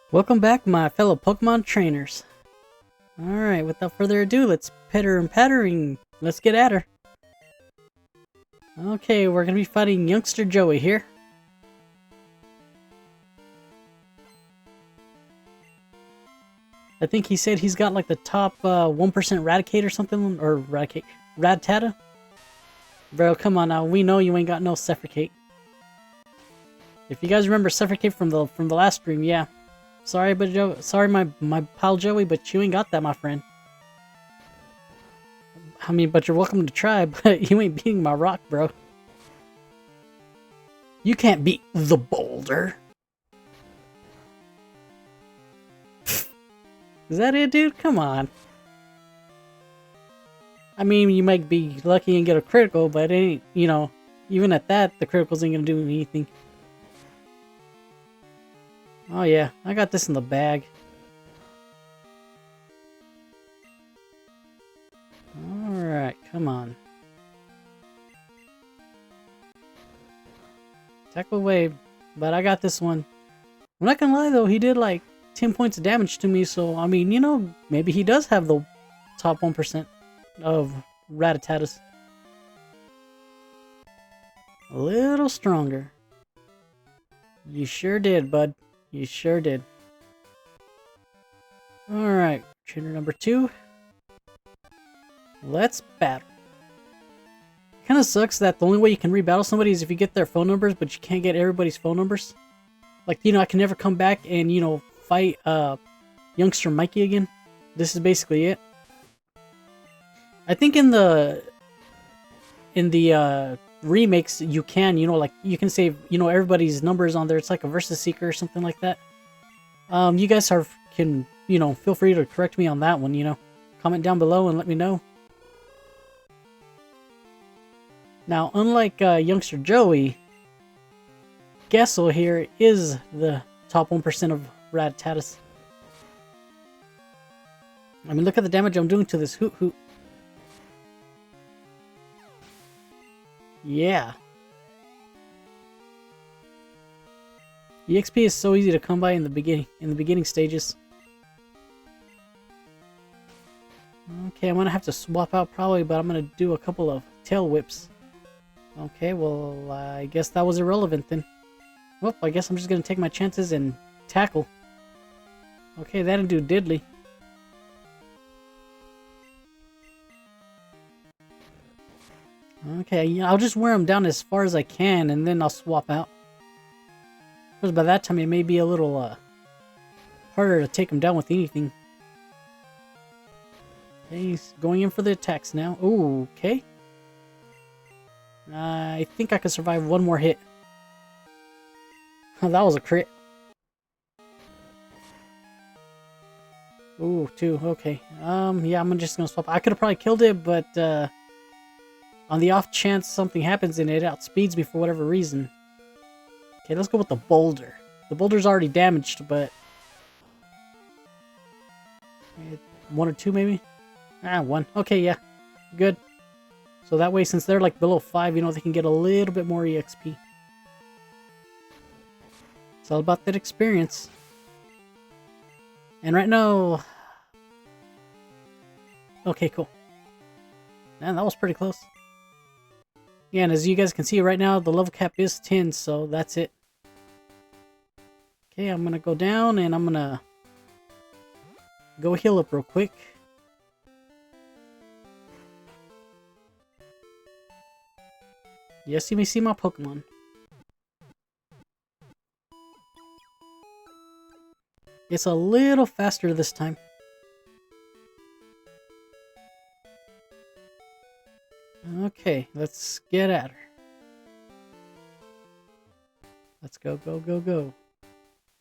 Welcome back, my fellow Pokemon trainers. Alright, without further ado, let's pitter and pattering. Let's get at her. Okay, we're gonna be fighting youngster Joey here. I think he said he's got like the top 1% Raticate or something, or Raticate, Rattata. Bro, come on now, we know you ain't got no Suffocate. If you guys remember Suffocate from the last stream, yeah. Sorry, but sorry, my pal Joey, but you ain't got that, my friend. I mean, but you're welcome to try, but you ain't beating my rock, bro. You can't beat the boulder. Is that it, dude? Come on. I mean, you might be lucky and get a critical, but it ain't, you know, even at that, the criticals ain't gonna do anything. Oh yeah, I got this in the bag. Alright, come on. Tackle wave, but I got this one. I'm not gonna lie though, he did like 10 points of damage to me, so I mean, you know, maybe he does have the top 1% of Rattatatas. A little stronger. You sure did, bud. You sure did. Alright, trainer number 2. Let's battle. Kinda sucks that the only way you can rebattle somebody is if you get their phone numbers, but you can't get everybody's phone numbers. Like, you know, I can never come back and, you know, fight youngster Mikey again. This is basically it. I think in the remakes you can, you know, like you can save, you know, everybody's numbers on there. It's like a versus seeker or something like that. You guys can, you know, feel free to correct me on that one, you know. Comment down below and let me know. Now, unlike youngster Joey, Gessel here is the top 1% of Rattatatas. I mean, look at the damage I'm doing to this Hoot Hoot. Yeah. EXP is so easy to come by in the beginning stages. Okay, I'm gonna have to swap out probably, but I'm gonna do a couple of tail whips. Okay, well, I guess that was irrelevant then. Well, I guess I'm just gonna take my chances and tackle. Okay, that didn't do diddly. Okay, yeah, I'll just wear him down as far as I can, and then I'll swap out. Because by that time, it may be a little harder to take him down with anything. Okay, he's going in for the attacks now. Ooh, okay. I think I could survive one more hit. Oh, that was a crit. Ooh, 2, okay. Yeah, I'm just gonna swap. I could have probably killed it, but on the off chance something happens and it outspeeds me for whatever reason. Okay, let's go with the boulder. The boulder's already damaged, but 1 or 2 maybe? Ah, 1. Okay, yeah. Good. So that way, since they're like below 5, you know, they can get a little bit more EXP. It's all about that experience. And right now... Okay, cool. Man, that was pretty close. Yeah, and as you guys can see right now, the level cap is 10, so that's it. Okay, I'm gonna go down and I'm gonna go heal up real quick. Yes, you may see my Pokemon. It's a little faster this time. Okay, let's get at her. Let's go, go, go, go.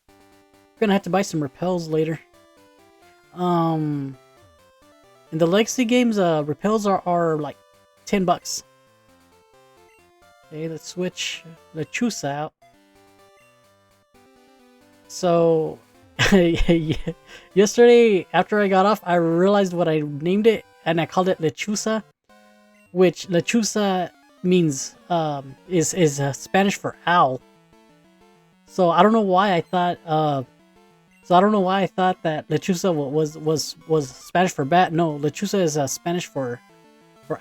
We're gonna have to buy some repels later. In the Legacy games, repels are like $10. Okay, let's switch Lechusa out. So, yesterday after I got off, I realized what I named it, and I called it Lechusa, which Lechusa means is Spanish for owl. So I don't know why I thought So I don't know why I thought that lechuza was Spanish for bat. No, lechuza is Spanish for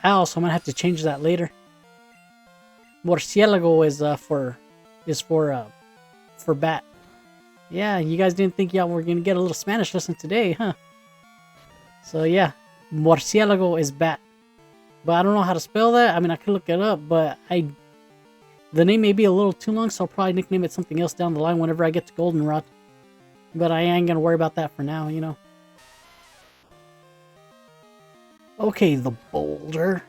owl, so I'm gonna have to change that later. Murciélago is for bat. Yeah, you guys didn't think we're gonna get a little Spanish lesson today, huh? So yeah, murciélago is bat. But I don't know how to spell that. I mean, I could look it up, but the name may be a little too long, so I'll probably nickname it something else down the line whenever I get to Goldenrod. But I ain't gonna worry about that for now, you know. Okay, the boulder.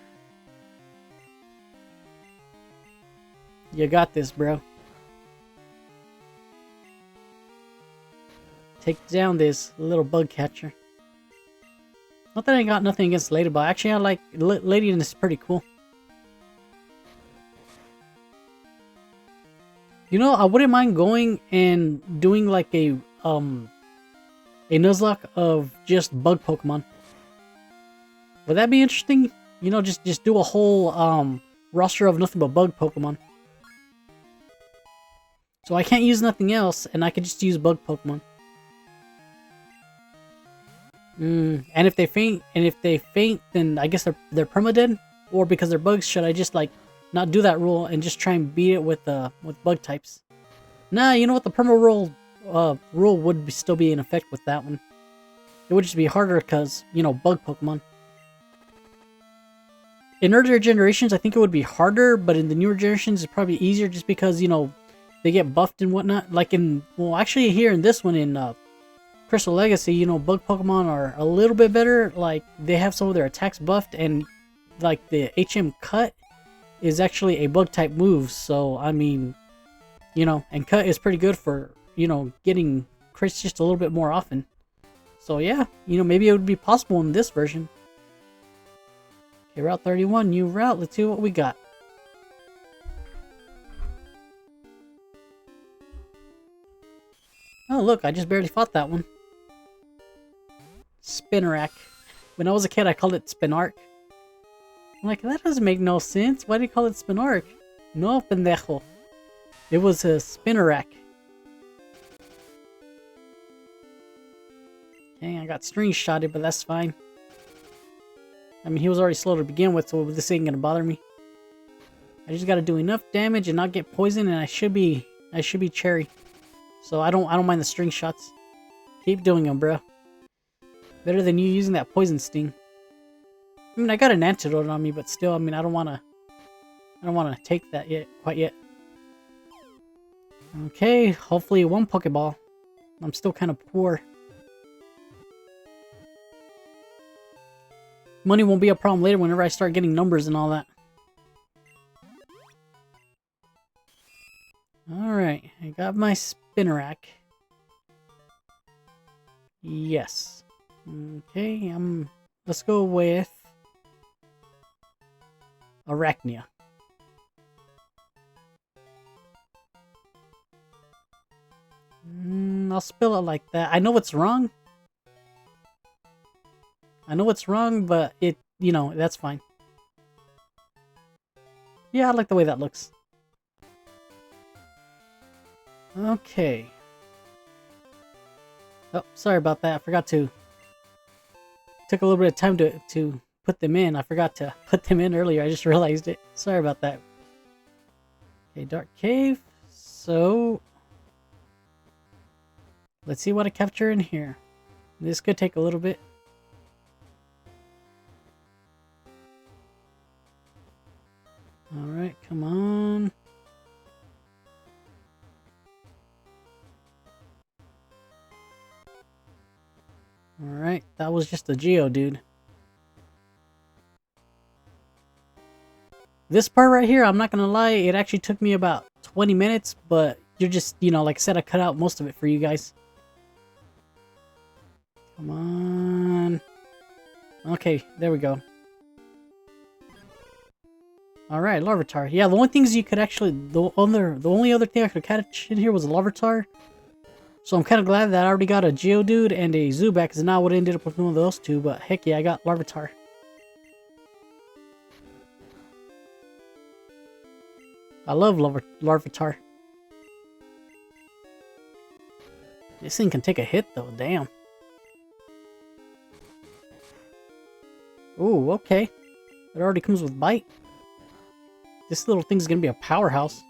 You got this, bro. Take down this little bug catcher. Not that I ain't got nothing against Ladybug. Actually, I like Lady, and it's pretty cool. You know, I wouldn't mind going and doing like a Nuzlocke of just bug Pokemon. Would that be interesting? You know, just do a whole roster of nothing but bug Pokemon. So I can't use nothing else, and I could just use bug Pokemon. And if they faint, then I guess they're permadead. Or because they're bugs, should I just like not do that rule and just try and beat it with bug types? Nah, you know what? The perma rule would still be in effect with that one. It would just be harder because, you know, bug Pokemon. In earlier generations, I think it would be harder, but in the newer generations, it's probably easier just because, you know, they get buffed and whatnot. Like actually here in this one, in Crystal Legacy, you know, bug Pokemon are a little bit better. Like, they have some of their attacks buffed, and like the HM Cut is actually a bug type move. So, I mean, you know, and Cut is pretty good for, you know, getting crits just a little bit more often. So yeah, you know, maybe it would be possible in this version. Okay, Route 31, new route. Let's see what we got. Oh, look, I just barely fought that one. Spinarak. When I was a kid, I called it Spinark. I'm like, that doesn't make no sense. Why do you call it Spinark? No, pendejo. It was a Spinarak. Okay, I got string shotted, but that's fine. I mean, he was already slow to begin with, so this ain't gonna bother me. I just gotta do enough damage and not get poisoned, and I should be cherry. So I don't mind the string shots. Keep doing them, bro. Better than you using that poison sting. I mean, I got an antidote on me, but still, I mean, I don't wanna take that quite yet. Okay, hopefully one Pokeball. I'm still kind of poor. Money won't be a problem later whenever I start getting numbers and all that. Alright, I got my Spinarak. Yes. Okay, let's go with Arachnia. I'll spell it like that. I know it's wrong. But it, you know, that's fine. Yeah, I like the way that looks. Okay. Oh, sorry about that. I forgot to. Took a little bit of time to put them in. I forgot to put them in earlier. I just realized it. Sorry about that. Okay, Dark Cave. So let's see what I capture in here. This could take a little bit. Alright, come on. Alright, that was just a Geodude. This part right here, I'm not gonna lie, it actually took me about 20 minutes, but you're just, you know, like I said, I cut out most of it for you guys. Come on. Okay, there we go. Alright, Larvitar. Yeah, the only things you could actually... The only other thing I could catch in here was a Larvitar. So I'm kind of glad that I already got a Geodude and a Zubat, because now I would have ended up with one of those two, but heck yeah, I got Larvitar. I love Larvitar. This thing can take a hit though, damn. Ooh, okay. It already comes with bite. This little thing's gonna be a powerhouse.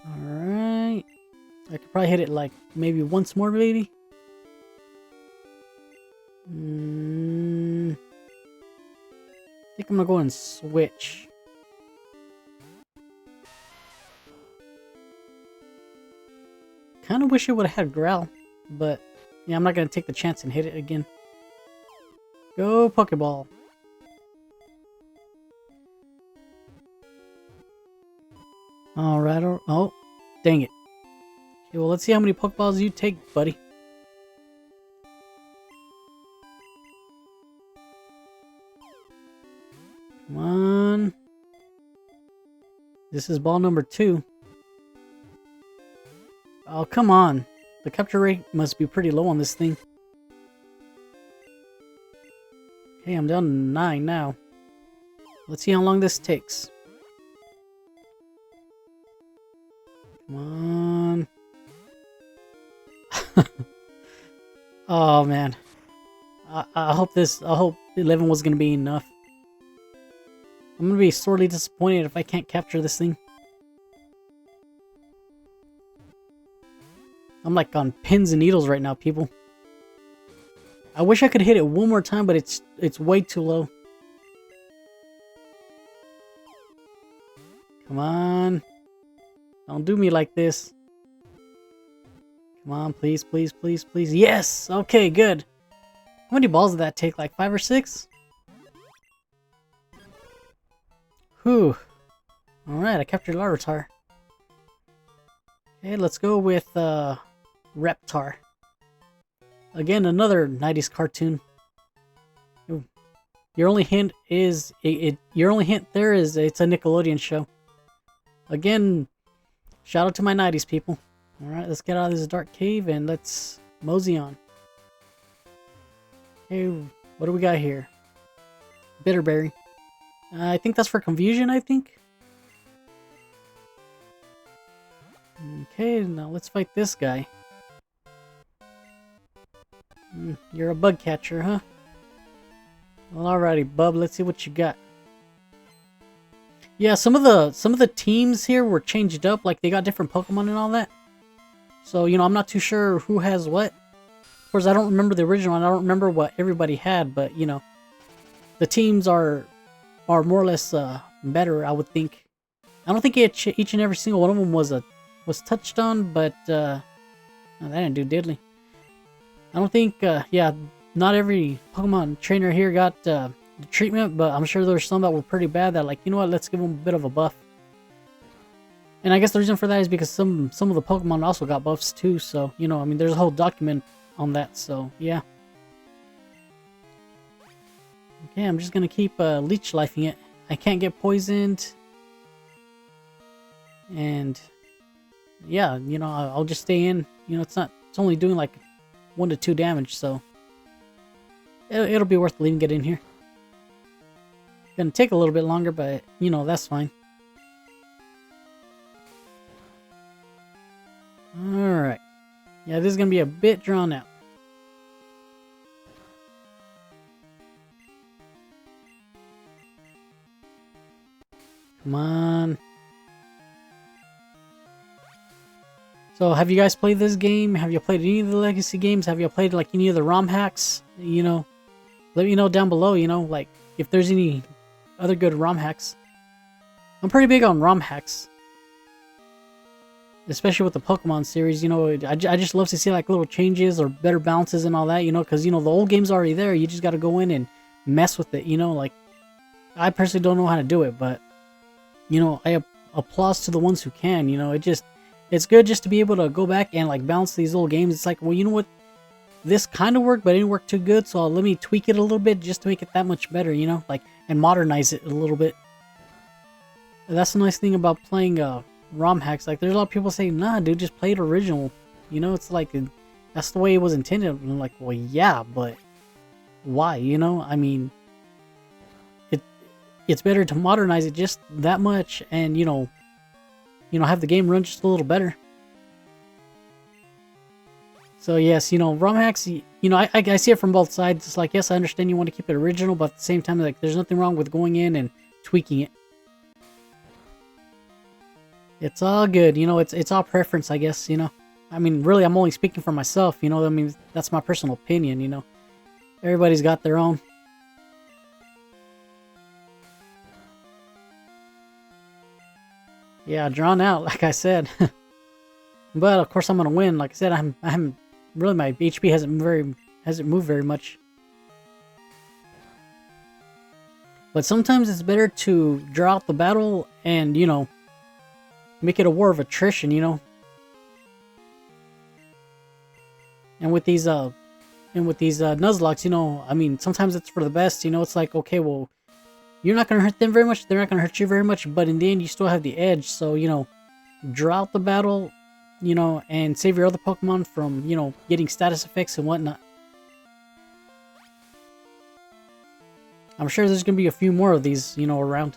Alright. I could probably hit it like maybe once more, maybe. I think I'm gonna go and switch. Kinda wish it would have had growl, but yeah, I'm not gonna take the chance and hit it again. Go Pokeball. Alright, oh, dang it. Okay, well, let's see how many Pokeballs you take, buddy. Come on. This is ball number 2. Oh, come on. The capture rate must be pretty low on this thing. Okay, I'm down to 9 now. Let's see how long this takes. Come on. Oh, man. I hope 11 was going to be enough. I'm going to be sorely disappointed if I can't capture this thing. I'm like on pins and needles right now, people. I wish I could hit it one more time, but it's way too low. Come on. Don't do me like this. Come on, please, please, please, please. Yes! Okay, good. How many balls did that take? Like 5 or 6? Whew. Alright, I captured Larvitar. Okay, let's go with Reptar. Again, another 90s cartoon. Ooh. Your only hint is your only hint there is it's a Nickelodeon show. Again, shout out to my 90s people. Alright, let's get out of this dark cave and let's mosey on. Hey, what do we got here? Bitterberry. I think that's for confusion, I think. Okay, now let's fight this guy. You're a bug catcher, huh? Well, alrighty, bub. Let's see what you got. Yeah, some of the teams here were changed up. Like they got different Pokemon and all that. So I'm not too sure who has what. Of course, I don't remember the original, and I don't remember what everybody had. But the teams are more or less better, I would think. I don't think each and every single one of them was touched on, but no, that didn't do diddly. I don't think, yeah, not every Pokemon trainer here got the treatment, but I'm sure there's some that were pretty bad that, like, you know what, let's give them a bit of a buff. And I guess the reason for that is because some of the Pokemon also got buffs too, so, I mean, there's a whole document on that, so, yeah. Okay, I'm just gonna keep leech lifing it. I can't get poisoned. And, yeah, I'll just stay in. It's only doing like 1 to 2 damage, so it'll be worth leaving it in here. Gonna take a little bit longer, but that's fine. Alright. Yeah, this is gonna be a bit drawn out. Come on. So, have you guys played this game? Have you played any of the Legacy games? Have you played, like, any of the ROM hacks? Let me know down below, like, if there's any other good ROM hacks. I'm pretty big on ROM hacks. Especially with the Pokemon series, I just love to see, like, little changes or better balances and all that, because, the old game's already there. You just gotta go in and mess with it, like, I personally don't know how to do it, but, I applause to the ones who can, it's good just to be able to go back and, like, balance these old games. It's like, well, you know what? This kind of worked, but it didn't work too good, so let me tweak it a little bit just to make it that much better, like, and modernize it a little bit. And that's the nice thing about playing ROM hacks. Like, there's a lot of people saying, nah, dude, just play it original. It's like, that's the way it was intended. And I'm like, well, yeah, but why, I mean, it's better to modernize it just that much, and have the game run just a little better. So yes, ROM hacks, I see it from both sides. It's like, yes, I understand you want to keep it original, but at the same time, like, there's nothing wrong with going in and tweaking it. It's all good, it's all preference, I guess, I mean, really, I'm only speaking for myself, I mean, that's my personal opinion, Everybody's got their own. Yeah, drawn out, like I said. But of course I'm gonna win. Like I said, I'm really, my HP hasn't moved very much. But sometimes it's better to draw out the battle and, make it a war of attrition, And with these Nuzlocks, I mean, sometimes it's for the best, it's like, okay, well, you're not gonna hurt them very much, they're not gonna hurt you very much, but in the end you still have the edge, so, draw out the battle, and save your other Pokemon from, getting status effects and whatnot. I'm sure there's gonna be a few more of these, around.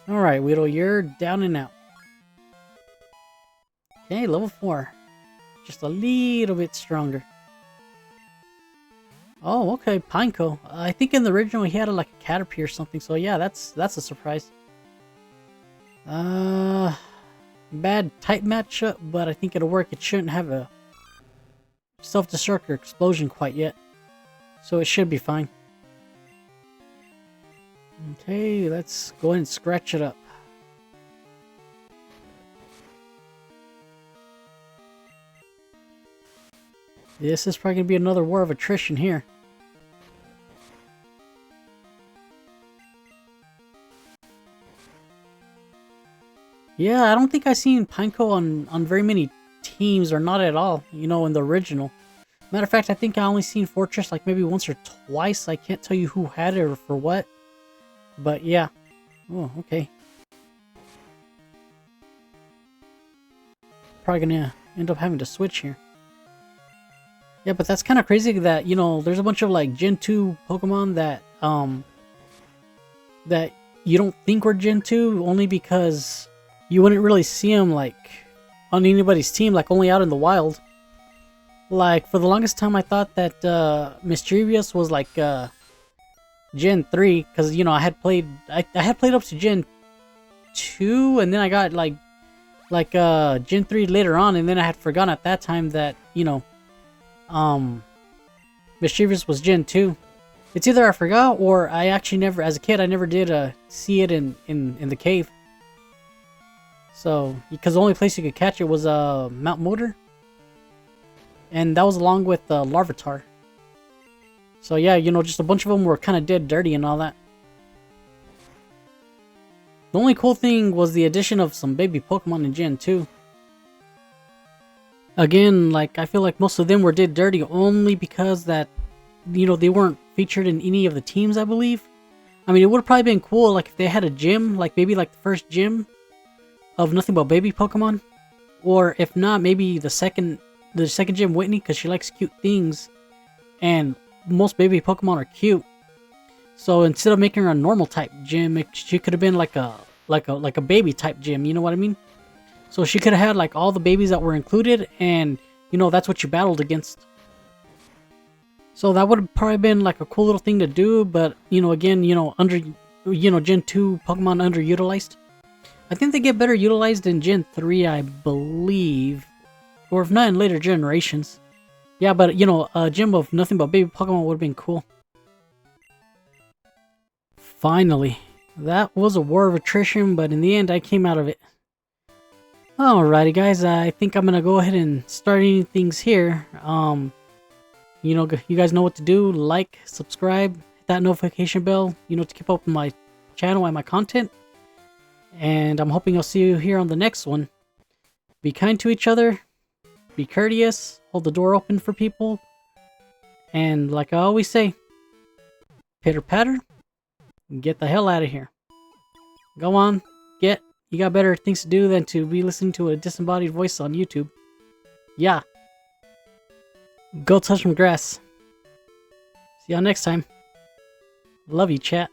Alright, Weedle, you're down and out. Okay, level 4. Just a little bit stronger. Oh, okay, Pineco. I think in the original he had like a Caterpie or something, so yeah, that's a surprise. Bad type matchup, but I think it'll work. It shouldn't have a self-destruct or explosion quite yet, so it should be fine. Okay, let's go ahead and scratch it up. This is probably going to be another war of attrition here. Yeah, I don't think I've seen Pineco on very many teams, or not at all, in the original. Matter of fact, I think I only seen Fortress like maybe once or twice. I can't tell you who had it or for what. But yeah. Oh, okay. Probably gonna end up having to switch here. Yeah, but that's kind of crazy that, there's a bunch of like Gen 2 Pokemon that that you don't think were Gen 2 only because you wouldn't really see them like on anybody's team, like only out in the wild. Like for the longest time I thought that Mischievous was like Gen 3 because I had played up to Gen 2, and then I got like Gen 3 later on, and then I had forgotten at that time that Mischievous was Gen 2. It's either I forgot or I actually never, as a kid, I never did see it in the cave. So, because the only place you could catch it was Mount Motor. And that was along with Larvitar. So yeah, just a bunch of them were kind of dead dirty and all that. The only cool thing was the addition of some baby Pokemon in Gen 2. Again, like, I feel like most of them were dead dirty only because that, they weren't featured in any of the teams, I believe. I mean, it would have probably been cool, like, if they had a gym, like, maybe, like, the first gym of nothing but baby Pokemon. Or, if not, maybe the second gym, Whitney, because she likes cute things. And most baby Pokemon are cute. So, instead of making her a normal type gym, she could have been like a baby type gym, you know what I mean? So she could have had like all the babies that were included, and that's what you battled against. So that would have probably been like a cool little thing to do, but again, under Gen 2 Pokemon underutilized. I think they get better utilized in Gen 3, I believe, or if not in later generations. Yeah, but a gym of nothing but baby Pokemon would have been cool. Finally, that was a war of attrition, but in the end I came out of it. Alrighty guys, I think I'm gonna go ahead and start ending things here. You guys know what to do. Like, subscribe, hit that notification bell, to keep up with my channel and my content. And I'm hoping I'll see you here on the next one. Be kind to each other, be courteous, hold the door open for people, and like I always say, pitter patter, get the hell out of here. Go on, you got better things to do than to be listening to a disembodied voice on YouTube. Yeah. Go touch some grass. See y'all next time. Love you, chat.